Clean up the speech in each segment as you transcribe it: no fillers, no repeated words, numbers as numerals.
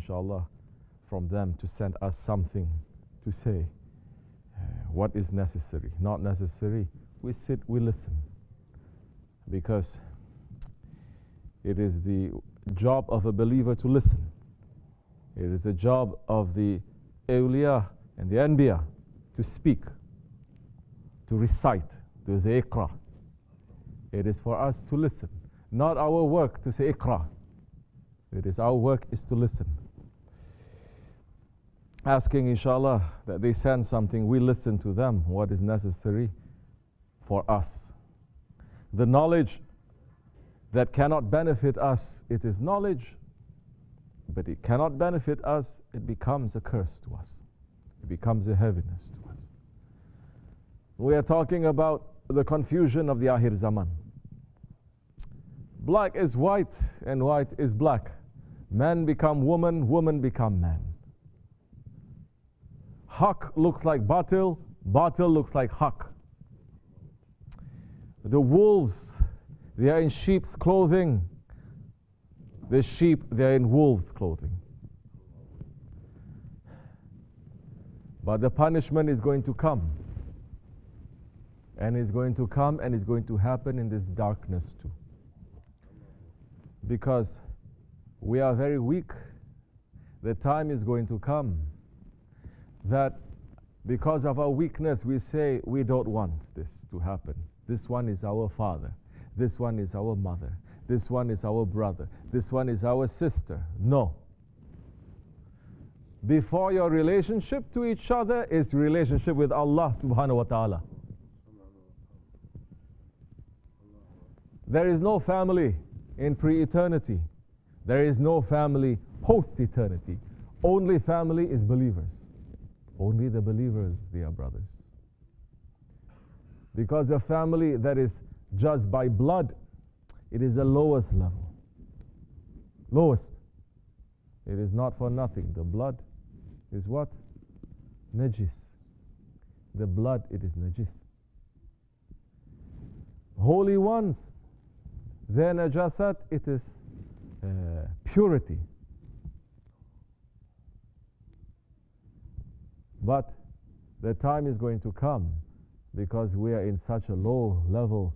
inshallah, from them to send us something to say. What is necessary, not necessary, we sit, we listen. Because it is the job of a believer to listen. It is the job of the awliya and the anbiya to speak, to recite, to say iqra. It is for us to listen. Not our work to say iqra. It is our work is to listen. Asking inshallah that they send something, we listen to them, what is necessary for us. The knowledge that cannot benefit us, it is knowledge, but it cannot benefit us, it becomes a curse to us. It becomes a heaviness to us. We are talking about the confusion of the Akhir Zaman. Black is white and white is black. Man become woman, woman become man. Haq looks like batil, batil looks like haq. The wolves, they are in sheep's clothing. The sheep, they are in wolves' clothing. But the punishment is going to come. And it's going to come and it's going to happen in this darkness too. Because we are very weak. The time is going to come that because of our weakness we say we don't want this to happen. This one is our father. This one is our mother. This one is our brother. This one is our sister. No. Before your relationship to each other is relationship with Allah subhanahu wa ta'ala. There is no family in pre-eternity. There is no family post-eternity. Only family is believers. Only the believers, they are brothers. Because the family that is judged by blood, it is the lowest level. Lowest. It is not for nothing. The blood is what? Najis. The blood, it is najis. Holy ones, their najasat, it is purity. But the time is going to come, because we are in such a low level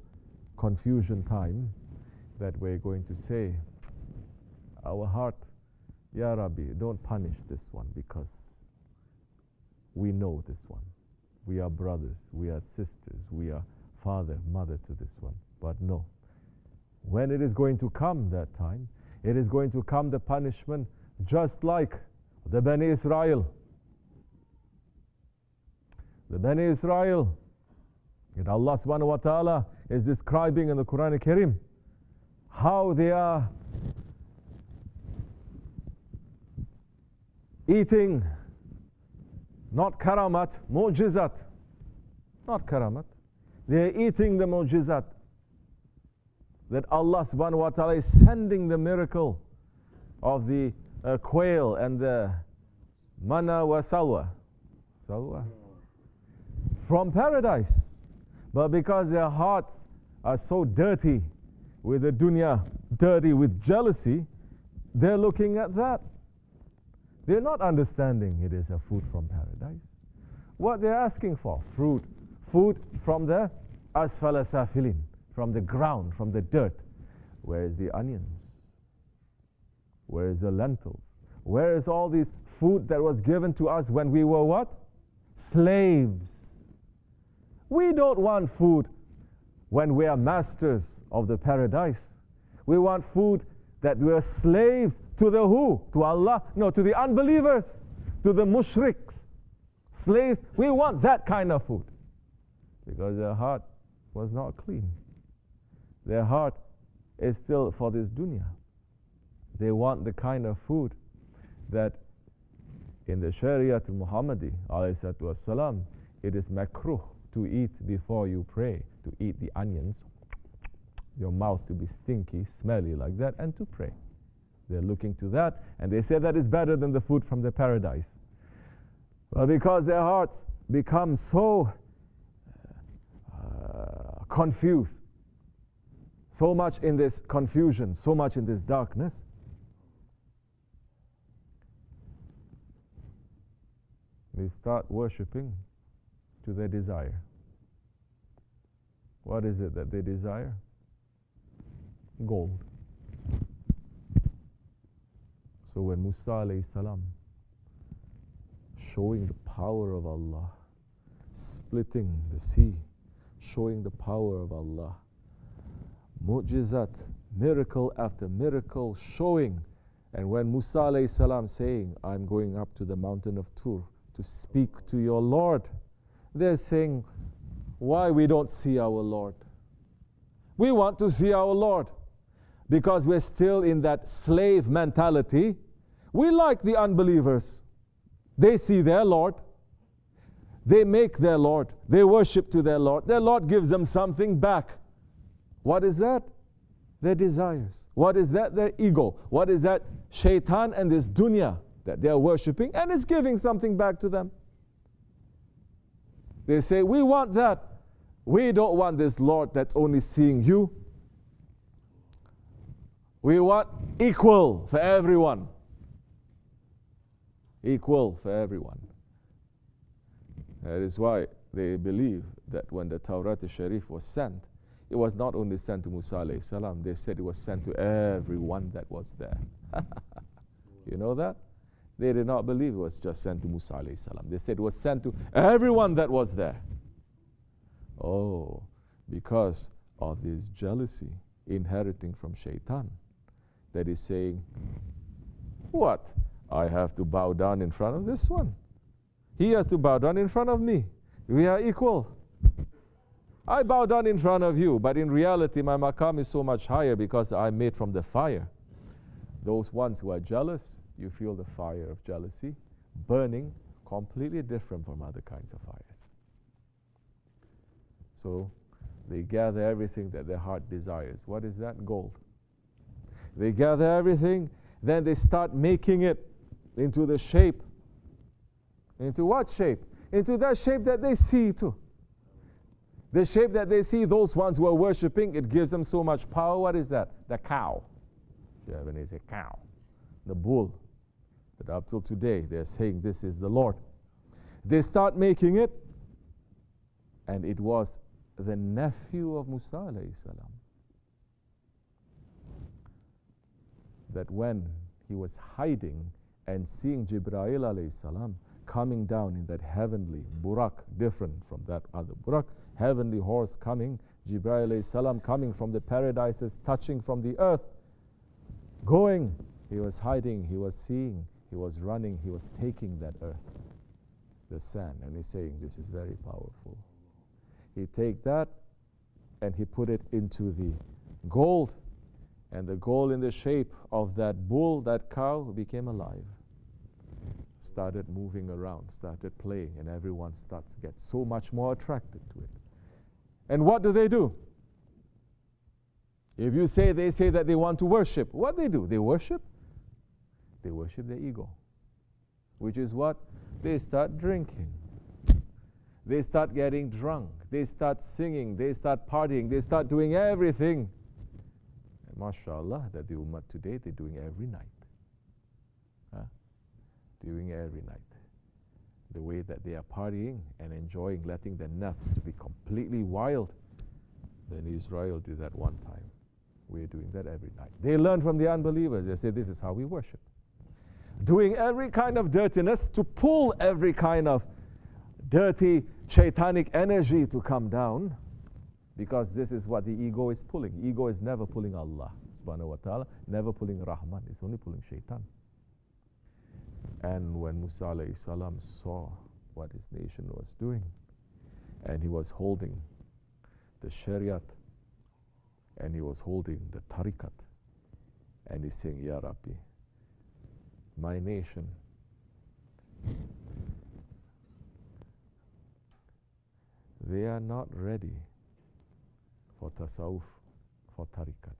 confusion time, that we're going to say, our heart, Ya Rabbi, don't punish this one, because we know this one. We are brothers, we are sisters, we are father, mother to this one. But no. When it is going to come that time, it is going to come the punishment just like the Bani Israel. The Bani Israel, that Allah subhanahu wa ta'ala is describing in the Quran al-Karim, how they are eating, not karamat, mu'jizat. Not karamat. They are eating the mu'jizat. That Allah subhanahu wa ta'ala is sending the miracle of the quail and the manna wa salwa. Salwa. From paradise. But because their hearts are so dirty with the dunya, dirty with jealousy, they're looking at that. They're not understanding it is a food from paradise. What they're asking for? Fruit. Food from the asfala safilin, from the ground, from the dirt. Where is the onions? Where is the lentils? Where is all this food that was given to us when we were what? Slaves. We don't want food when we are masters of the paradise. We want food that we are slaves to the who? To Allah? No, to the unbelievers, to the mushriks. Slaves, we want that kind of food. Because their heart was not clean. Their heart is still for this dunya. They want the kind of food that in the Shariat al-Muhammadi, alayhi salatu wassalam, it is makruh to eat before you pray, to eat the onions, your mouth to be stinky, smelly like that, and to pray. They're looking to that, and they say that is better than the food from the paradise. Well, because their hearts become so confused, so much in this confusion, so much in this darkness, They start worshipping to their desire. What is it that they desire? Gold. So when Musa alayhi salam, showing the power of Allah, splitting the sea, showing the power of Allah, mu'jizat, miracle after miracle showing. And when Musa alayhi salam saying, I'm going up to the mountain of Tur to speak to your Lord, they're saying, why we don't see our Lord? We want to see our Lord because we're still in that slave mentality. We like the unbelievers. They see their Lord. They make their Lord. They worship to their Lord. Their Lord gives them something back. What is that? Their desires. What is that? Their ego. What is that? Shaitan and this dunya that they are worshipping, and it's giving something back to them. They say, we want that. We don't want this Lord that's only seeing you. We want equal for everyone. Equal for everyone. That is why they believe that when the Tawrat al-Sharif was sent, it was not only sent to Musa alayhi salam, they said it was sent to everyone that was there. You know that? They did not believe it was just sent to Musa alayhi salam. They said it was sent to everyone that was there. Oh, because of this jealousy inheriting from Shaitan, that is saying, what? I have to bow down in front of this one. He has to bow down in front of me. We are equal. I bow down in front of you, but in reality my maqam is so much higher because I'm made from the fire. Those ones who are jealous, you feel the fire of jealousy burning, completely different from other kinds of fires. So they gather everything that their heart desires. What is that? Gold. They gather everything, then they start making it into the shape. Into what shape? Into that shape that they see too. The shape that they see, those ones who are worshipping, it gives them so much power. What is that? The cow. Japanese say cow. The bull. That up till today, they're saying this is the Lord. They start making it, and it was the nephew of Musa alayhi salam. That when he was hiding and seeing Jibreel alayhi salam coming down in that heavenly burak, different from that other burak, heavenly horse coming, Jibreel alayhi salam coming from the paradises, touching from the earth, going, he was hiding, he was seeing, he was running, he was taking that earth, the sand, and he's saying, this is very powerful. He take that and he put it into the gold, and the gold in the shape of that bull, that cow, became alive. Started moving around, started playing, and everyone starts to get so much more attracted to it. And what do? If you say, they say that they want to worship, what they do? They worship? They worship their ego. Which is what? They start drinking. They start getting drunk. They start singing. They start partying. They start doing everything. And mashallah, that the ummah today, they're doing every night. Doing every night. The way that they are partying and enjoying, letting their nafs to be completely wild. Then Israel did that one time. We're doing that every night. They learn from the unbelievers. They say, this is how we worship. Doing every kind of dirtiness to pull every kind of dirty, shaitanic energy to come down, because this is what the ego is pulling. Ego is never pulling Allah subhanahu wa ta'ala, never pulling Rahman. It's only pulling shaitan. And when Musa alayhi salam saw what his nation was doing, and he was holding the shariat, and he was holding the tariqat, and he's saying, Ya Rabbi, my nation, they are not ready for tasawwuf, for tariqat.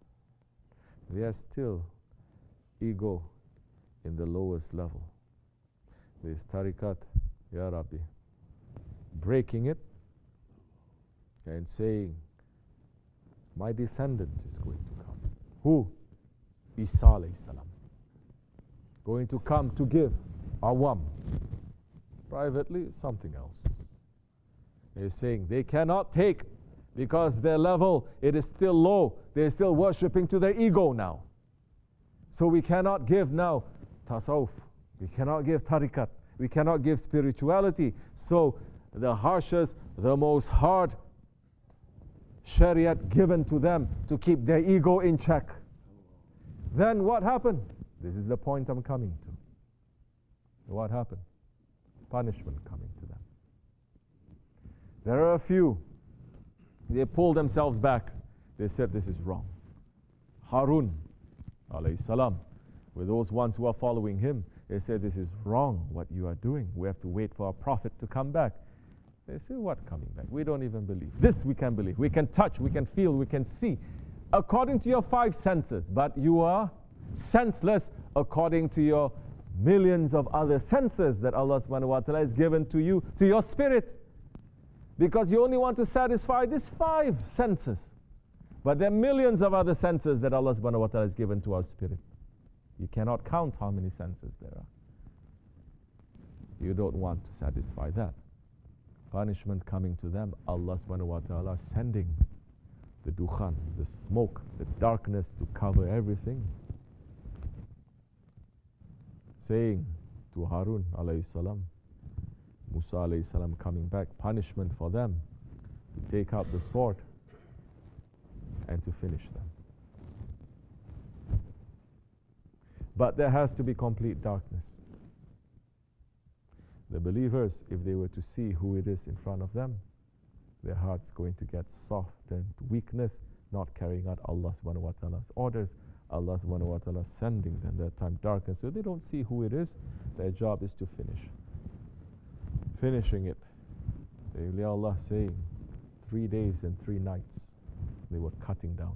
They are still ego in the lowest level. This tariqat, Ya Rabbi, breaking it and saying, my descendant is going to come. Who? Isa alayhi salam. Going to come to give awam, Privately, something else. He's saying they cannot take because their level, it is still low. They're still worshipping to their ego now. So we cannot give now tasawwuf. We cannot give tariqat. We cannot give spirituality. So the harshest, the most hard shariat given to them to keep their ego in check. Then what happened? This is the point I'm coming to. What happened? Punishment coming to them. There are a few. They pulled themselves back. They said this is wrong. Harun alayhi salam, with those ones who are following him, they said this is wrong what you are doing. We have to wait for our prophet to come back. They say, what coming back? We don't even believe. This we can believe. We can touch, we can feel, we can see. According to your five senses, but you are senseless according to your millions of other senses that Allah subhanahu wa ta'ala has given to you, to your spirit. Because you only want to satisfy these five senses. But there are millions of other senses that Allah subhanahu wa ta'ala has given to our spirit. You cannot count how many senses there are. You don't want to satisfy that. Punishment coming to them, Allah subhanahu wa ta'ala sending the dukhan, the smoke, the darkness to cover everything. Saying to Harun alayhi salam, Musa alayhi salam coming back, punishment for them to take out the sword and to finish them. But there has to be complete darkness. The believers, if they were to see who it is in front of them, their hearts going to get softened, weakness, not carrying out Allah subhanahu wa ta'ala's orders, Allah subhanahu wa ta'ala sending them that time darkness. So they don't see who it is, their job is to finish. Finishing it. The awliya Allah saying, 3 days and 3 nights, they were cutting down,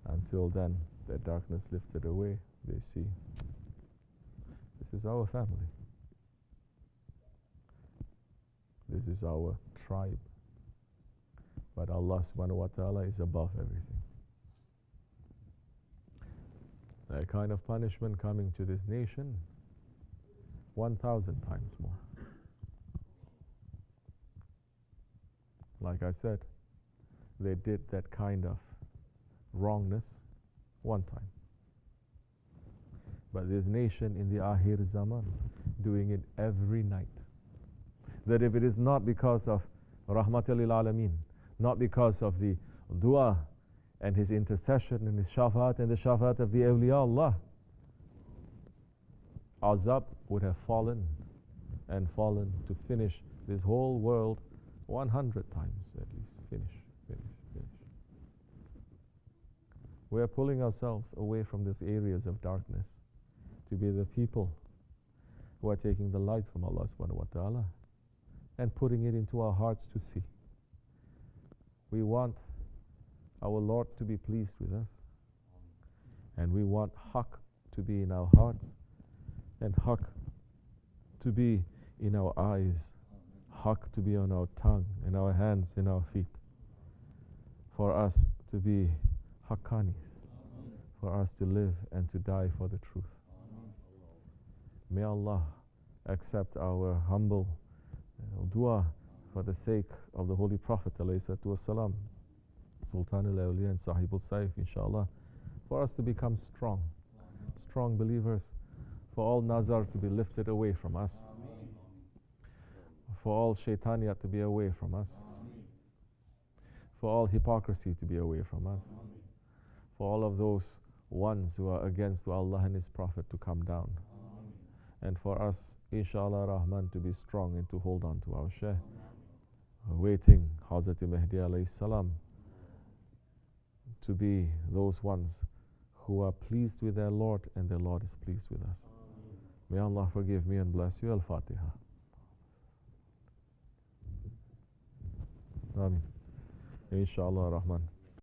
until then their darkness lifted away. They see, this is our family. This is our tribe. But Allah subhanahu wa ta'ala is above everything. That kind of punishment coming to this nation, 1,000 times more. Like I said, they did that kind of wrongness one time. But this nation in the Akhir Zaman, doing it every night. That if it is not because of Rahmatul lil Alameen, not because of the dua and his intercession and his shafaat and the shafaat of the awliya Allah, azab would have fallen and fallen to finish this whole world 100 times at least. Finish. We are pulling ourselves away from these areas of darkness to be the people who are taking the light from Allah subhanahu wa ta'ala and putting it into our hearts to see. We want our Lord to be pleased with us, and we want haqq to be in our hearts and haqq to be in our eyes, haqq to be on our tongue, in our hands, in our feet, for us to be haqqanis, for us to live and to die for the truth. May Allah accept our humble dua for the sake of the Holy Prophet ﷺ, Sultan al-Awliya and Sahib al-Saif, inshallah, for us to become strong believers, for all nazar to be lifted away from us, for all shaitaniyat to be away from us, for all hypocrisy to be away from us, for all of those ones who are against Allah and His Prophet to come down, and for us, inshallah Rahman, to be strong and to hold on to our Shaykh, waiting Hazrat Mahdi alayhi salam to be those ones who are pleased with their Lord and their Lord is pleased with us. May Allah forgive me and bless you. Al-Fatiha. Ameen. Inshallah Rahman.